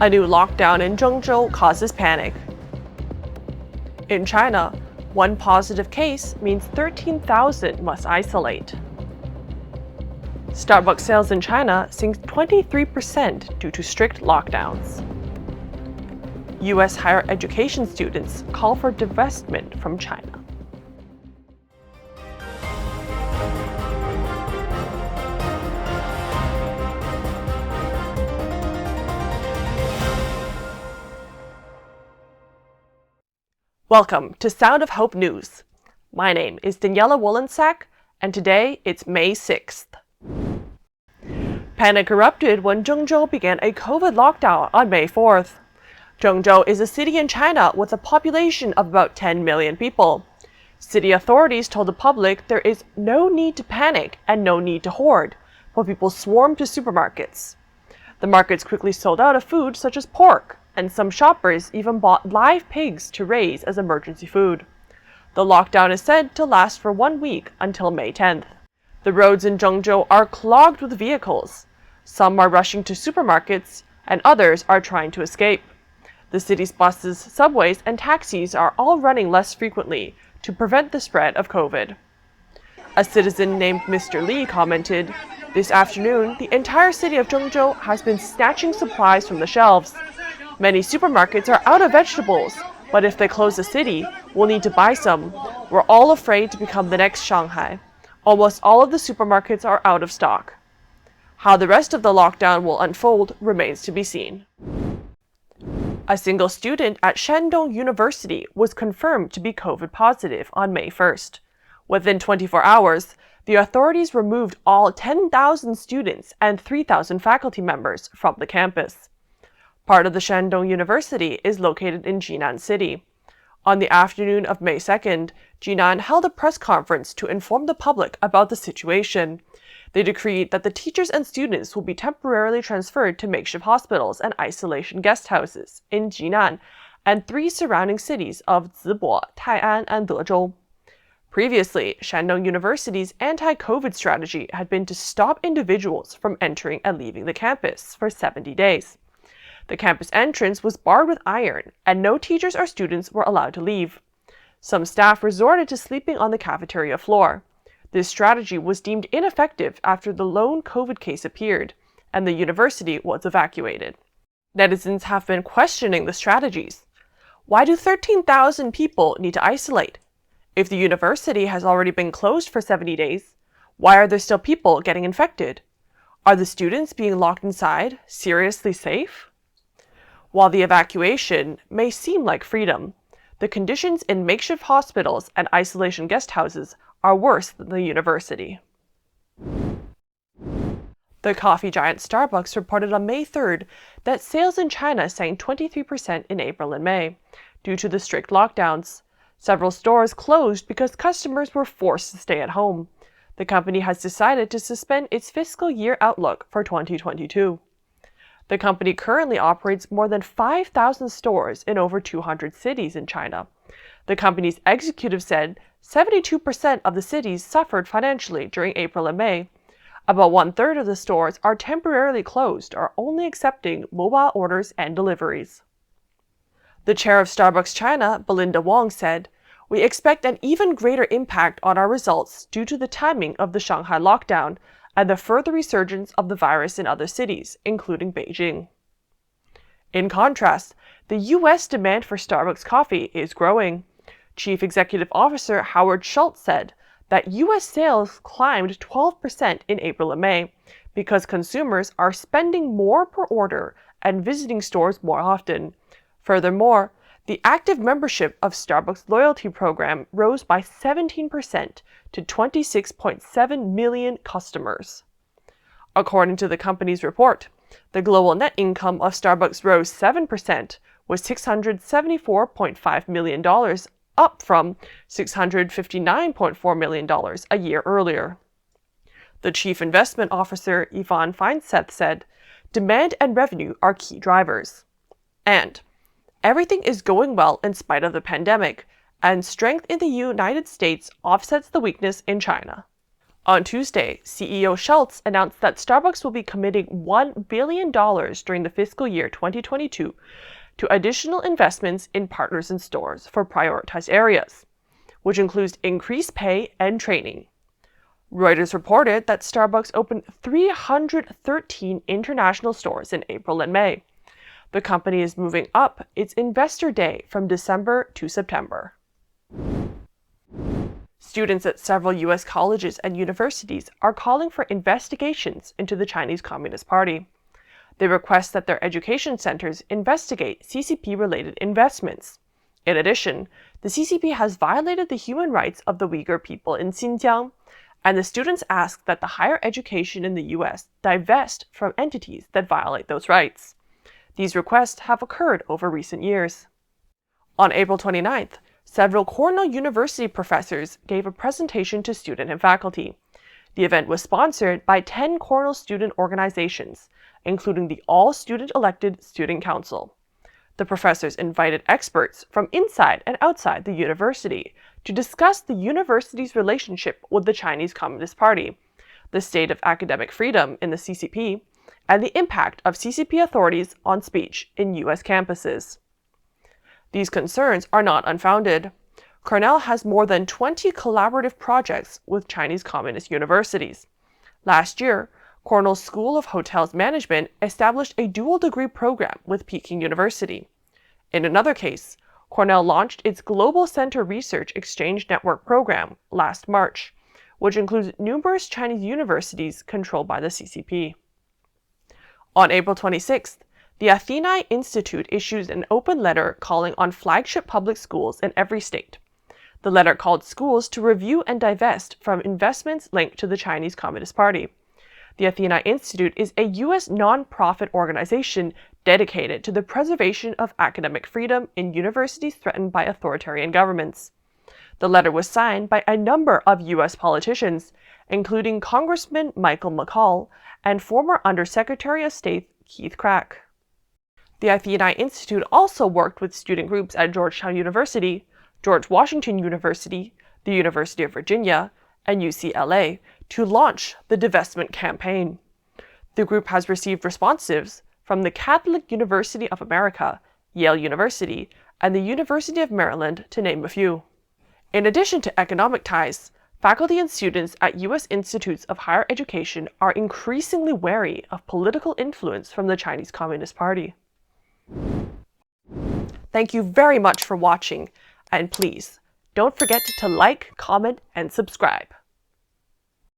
A new lockdown in Zhengzhou causes panic. In China, one positive case means 13,000 must isolate. Starbucks sales in China sink 23% due to strict lockdowns. U.S. higher education students call for divestment from China. Welcome to Sound of Hope News. My name is Daniela Wolensack, and today it's May 6th. Panic erupted when Zhengzhou began a COVID lockdown on May 4th. Zhengzhou is a city in China with a population of about 10 million people. City authorities told the public there is no need to panic and no need to hoard, but people swarmed to supermarkets. The markets quickly sold out of food such as pork, and some shoppers even bought live pigs to raise as emergency food. The lockdown is said to last for 1 week until May 10th. The roads in Zhengzhou are clogged with vehicles. Some are rushing to supermarkets, and others are trying to escape. The city's buses, subways, and taxis are all running less frequently to prevent the spread of COVID. A citizen named Mr. Li commented, "This afternoon, the entire city of Zhengzhou has been snatching supplies from the shelves. Many supermarkets are out of vegetables, but if they close the city, we'll need to buy some. We're all afraid to become the next Shanghai. Almost all of the supermarkets are out of stock." How the rest of the lockdown will unfold remains to be seen. A single student at Shandong University was confirmed to be COVID positive on May 1st. Within 24 hours, the authorities removed all 10,000 students and 3,000 faculty members from the campus. Part of the Shandong University is located in Jinan City. On the afternoon of May 2nd, Jinan held a press conference to inform the public about the situation. They decreed that the teachers and students will be temporarily transferred to makeshift hospitals and isolation guest houses in Jinan and 3 surrounding cities of Zibo, Tai'an, and Dezhou. Previously, Shandong University's anti-COVID strategy had been to stop individuals from entering and leaving the campus for 70 days. The campus entrance was barred with iron, and no teachers or students were allowed to leave. Some staff resorted to sleeping on the cafeteria floor. This strategy was deemed ineffective after the lone COVID case appeared, and the university was evacuated. Netizens have been questioning the strategies. Why do 13,000 people need to isolate? If the university has already been closed for 70 days, why are there still people getting infected? Are the students being locked inside seriously safe? While the evacuation may seem like freedom, the conditions in makeshift hospitals and isolation guest houses are worse than the university. The coffee giant Starbucks reported on May 3rd that sales in China sank 23% in April and May due to the strict lockdowns. Several stores closed because customers were forced to stay at home. The company has decided to suspend its fiscal year outlook for 2022. The company currently operates more than 5,000 stores in over 200 cities in China. The company's executive said 72% of the cities suffered financially during April and May. About 1/3 of the stores are temporarily closed or only accepting mobile orders and deliveries. The chair of Starbucks China, Belinda Wong, said, "We expect an even greater impact on our results due to the timing of the Shanghai lockdown and the further resurgence of the virus in other cities, including Beijing." In contrast, the U.S. demand for Starbucks coffee is growing. Chief Executive Officer Howard Schultz said that U.S. sales climbed 12% in April and May because consumers are spending more per order and visiting stores more often. Furthermore, the active membership of Starbucks loyalty program rose by 17% to 26.7 million customers. According to the company's report, the global net income of Starbucks rose 7%, with $674.5 million, up from $659.4 million a year earlier. The chief investment officer, Yvonne Feinseth, said, "Demand and revenue are key drivers." And everything is going well in spite of the pandemic, and strength in the United States offsets the weakness in China. On Tuesday, CEO Schultz announced that Starbucks will be committing $1 billion during the fiscal year 2022 to additional investments in partners and stores for prioritized areas, which includes increased pay and training. Reuters reported that Starbucks opened 313 international stores in April and May. The company is moving up its investor day from December to September. Students at several U.S. colleges and universities are calling for investigations into the Chinese Communist Party. They request that their education centers investigate CCP-related investments. In addition, the CCP has violated the human rights of the Uyghur people in Xinjiang, and the students ask that the higher education in the U.S. divest from entities that violate those rights. These requests have occurred over recent years. On April 29th, several Cornell University professors gave a presentation to students and faculty. The event was sponsored by 10 Cornell student organizations, including the all-student elected Student Council. The professors invited experts from inside and outside the university to discuss the university's relationship with the Chinese Communist Party, the state of academic freedom in the CCP, and the impact of CCP authorities on speech in U.S. campuses. These concerns are not unfounded. Cornell has more than 20 collaborative projects with Chinese communist universities. Last year, Cornell's School of Hotels Management established a dual-degree program with Peking University. In another case, Cornell launched its Global Center Research Exchange Network program last March, which includes numerous Chinese universities controlled by the CCP. On April 26th, the Athenae Institute issues an open letter calling on flagship public schools in every state. The letter called schools to review and divest from investments linked to the Chinese Communist Party. The Athenae Institute is a U.S. nonprofit organization dedicated to the preservation of academic freedom in universities threatened by authoritarian governments. The letter was signed by a number of U.S. politicians, including Congressman Michael McCaul and former Undersecretary of State Keith Krach. The Athenae Institute also worked with student groups at Georgetown University, George Washington University, the University of Virginia, and UCLA to launch the divestment campaign. The group has received responses from the Catholic University of America, Yale University, and the University of Maryland, to name a few. In addition to economic ties, faculty and students at U.S. institutes of higher education are increasingly wary of political influence from the Chinese Communist Party. Thank you very much for watching, and please don't forget to like, comment, and subscribe.